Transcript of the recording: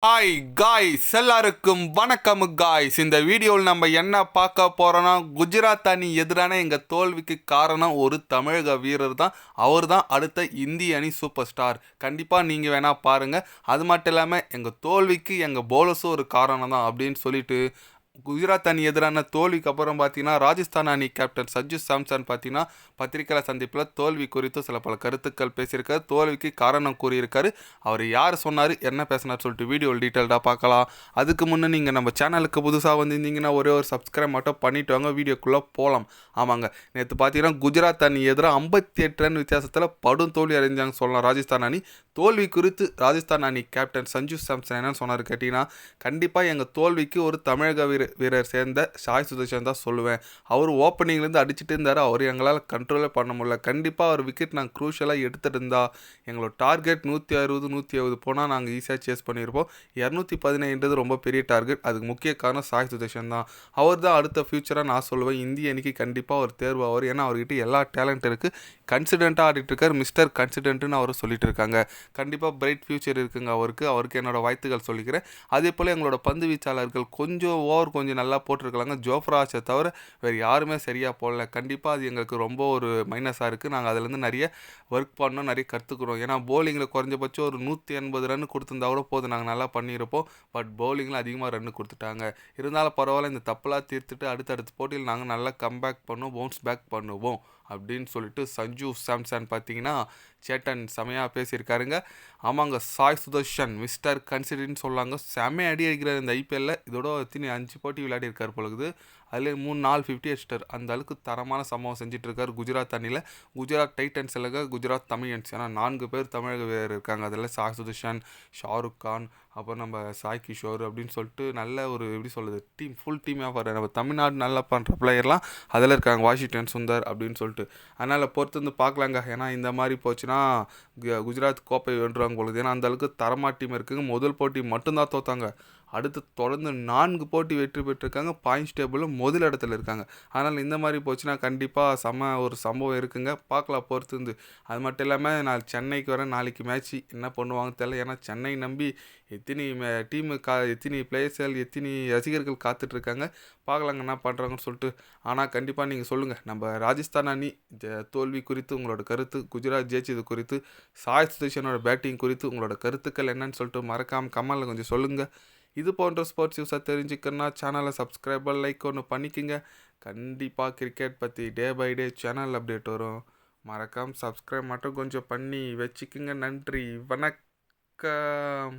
Hi guys, எல்லாருக்கும் வணக்கம் guys. இந்த வீடியோவில் நம்ம என்ன பார்க்க போகிறோன்னா, குஜராத் அணி எதிரான எங்கள் தோல்விக்கு காரணம் ஒரு தமிழக வீரர் தான். அவர் தான் அடுத்த இந்திய அணி சூப்பர் ஸ்டார். கண்டிப்பாக நீங்கள் வேணால் பாருங்கள். அது மட்டும் இல்லாமல் எங்கள் தோல்விக்கு எங்கள் போலர்ஸும் ஒரு காரணம் தான் அப்படின்னு சொல்லிட்டு, குஜராத் அணி எதிரான தோல்விக்கு அப்புறம் பார்த்தீங்கன்னா ராஜஸ்தான் அணி கேப்டன் சஞ்சு சாம்சன் பார்த்தீங்கன்னா பத்திரிகையாளர் சந்திப்பில் தோல்வி குறித்து சில பல கருத்துக்கள் பேசியிருக்காரு. தோல்விக்கு காரணம் கூறியிருக்காரு. அவர் யார் சொன்னார், என்ன பேசினார் சொல்லிட்டு வீடியோவில் டீட்டெயில்டாக பார்க்கலாம். அதுக்கு முன்னே நீங்கள் நம்ம சேனலுக்கு புதுசாக வந்திருந்தீங்கன்னா ஒரே ஒரு சப்ஸ்கிரைப் மட்டும் பண்ணிட்டு வாங்க, வீடியோக்குள்ளே போகலாம். ஆமாங்க, நேற்று பார்த்தீங்கன்னா குஜராத் அணி எதிராக 58 ரன் வித்தியாசத்தில் படும் தோல்வி அடைஞ்சாங்க சொல்லலாம் ராஜஸ்தான் அணி. தோல்வி குறித்து ராஜஸ்தான் அணி கேப்டன் சஞ்சு சாம்சன் என்னன்னு சொன்னார் கேட்டிங்கன்னா, கண்டிப்பாக எங்கள் தோல்விக்கு ஒரு தமிழக வீரர் சேர்ந்த சாய் சுதர்ஷன் தான் சொல்லுவேன். அவர் ஓப்பனிங்லேருந்து அடிச்சுட்டு இருந்தார். அவர் எங்களால் கண்ட்ரோலே பண்ண முடியல. கண்டிப்பாக அவர் விக்கெட் நாங்கள் க்ரூஷலாக எடுத்துகிட்டு இருந்தா எங்களோட டார்கெட் 160 போனால் நாங்கள் ஈஸியாக சேஸ் பண்ணியிருப்போம். 215 ரொம்ப பெரிய டார்கெட். அதுக்கு முக்கிய காரணம் சாய் சுதர்ஷன் தான். அவர் தான் அடுத்த ஃபியூச்சராக நான் சொல்லுவேன். இந்திய அணிக்கு கண்டிப்பாக ஒரு தேர்வு அவர். ஏன்னா அவர்கிட்ட எல்லா டேலண்ட் இருக்குது. கன்சிடென்ட்டாக ஆடிட்டு இருக்கார். மிஸ்டர் கன்சிடென்ட்னு அவர் சொல்லிட்டு இருக்காங்க. கண்டிப்பாக பிரைட் ஃபியூச்சர் இருக்குங்க அவருக்கு என்னோட வாழ்த்துக்கள் சொல்லிக்கிறேன். அதே போல் எங்களோட பந்து வீச்சாளர்கள் கொஞ்சம் நல்லா போட்டிருக்கலாங்க. ஜோஃப்ரா ஆர்ச்சரை தவிர வேறு யாருமே சரியாக போடல. கண்டிப்பாக அது எங்களுக்கு ரொம்ப ஒரு மைனஸாக இருக்குது. நாங்கள் அதிலேருந்து நிறைய ஒர்க் பண்ணோம், நிறைய கற்றுக்குறோம். ஏன்னா பவுலிங்கில் குறைஞ்சபட்சம் ஒரு 180 ரன் கொடுத்துருந்தா கூட போதும், நாங்கள் நல்லா பண்ணியிருப்போம். பட் பவுலிங்கில் அதிகமாக ரன் கொடுத்துட்டாங்க. இருந்தாலும் பரவாயில்ல, இந்த தப்பெல்லாம் தீர்த்துட்டு அடுத்தடுத்த போட்டியில் நாங்கள் நல்லா கம்பேக் பண்ணுவோம், பவுன்ஸ் பேக் பண்ணுவோம் அப்படின்னு சொல்லிட்டு சஞ்சு சாம்சன் பார்த்தீங்கன்னா சேட்டன் செமையாக பேசியிருக்காருங்க. ஆமாங்க, சாய் சுதர்ஷன் மிஸ்டர் கன்சிடர்னு சொல்லாங்க. செமையாக அடி அடிக்கிறார் இந்த ஐபிஎல்லில். இதோட 5 போட்டி விளையாடி இருக்கார் பொழுது. அதில் 3-4 50 அடிச்சிட்டார். அந்த அளவுக்கு தரமான சம்பவம் செஞ்சுட்டு இருக்கார் குஜராத் அணியில். குஜராத் டைட்டன்ஸ் இல்லைங்க, குஜராத் தமிழன்ஸ். ஏன்னா 4 பேர் தமிழக வீரர் இருக்காங்க. அதில் சாய் சுதர்ஷன், ஷாருக் கான், அப்புறம் நம்ம சாய் கிஷோர் அப்படின்னு சொல்லிட்டு நல்ல ஒரு எப்படி சொல்கிறது ஃபுல் டீமாக பாரு. நம்ம தமிழ்நாடு நல்லா பண்ணுற பிளேயர்லாம் அதில் இருக்காங்க. வாஷிங்டன் சுந்தர் அப்படின்னு சொல்லிட்டு. அதனால் பொறுத்து வந்து பார்க்கலாங்க. ஏன்னா இந்த மாதிரி போச்சுன்னா குஜராத் கோப்பை வென்றுவாங்க பொழுது. ஏன்னா அந்தளவுக்கு தரமா டீம் இருக்குங்க. முதல் போட்டி மட்டும்தான் தோத்தாங்க. அடுத்து தொடர்ந்து 4 போட்டி வெற்றி பெற்றிருக்காங்க. பாயிண்ட்ஸ் டேபிளில் முதல் இடத்துல இருக்காங்க. அதனால் இந்த மாதிரி போச்சுன்னா கண்டிப்பாக ஒரு சம்பவம் இருக்குங்க. பார்க்கலாம் பொறுத்து இருந்து. அது மட்டும் இல்லாமல் நான் சென்னைக்கு வரேன். நாளைக்கு மேட்ச்சு என்ன பண்ணுவாங்க தெரியல. ஏன்னா சென்னை நம்பி எத்தனை எத்தனை பிளேயர்ஸ்கள் எத்தனை ரசிகர்கள் காத்துட்ருக்காங்க. பார்க்கலாங்க என்ன பண்ணுறாங்கன்னு சொல்லிட்டு. ஆனால் கண்டிப்பாக நீங்கள் சொல்லுங்கள், நம்ம ராஜஸ்தான் அணி தோல்வி குறித்து உங்களோட கருத்து, குஜராத் ஜெயிச்சது குறித்து, சாய் சுதர்ஷனோட பேட்டிங் குறித்து உங்களோட கருத்துக்கள் என்னன்னு சொல்லிட்டு மறக்காமல் கமெண்டில் கொஞ்சம் சொல்லுங்கள். இது போன்ற ஸ்போர்ட்ஸ் நியூஸாக தெரிஞ்சுக்கணுன்னா சேனலை சப்ஸ்கிரைபர் லைக் ஒன்று பண்ணிக்கோங்க. கண்டிப்பாக கிரிக்கெட் பற்றி day by day channel update வரும். மறக்காமல் சப்ஸ்கிரைப் மட்டும் கொஞ்சம் பண்ணி வச்சுக்கோங்க. நன்றி, வணக்கம்.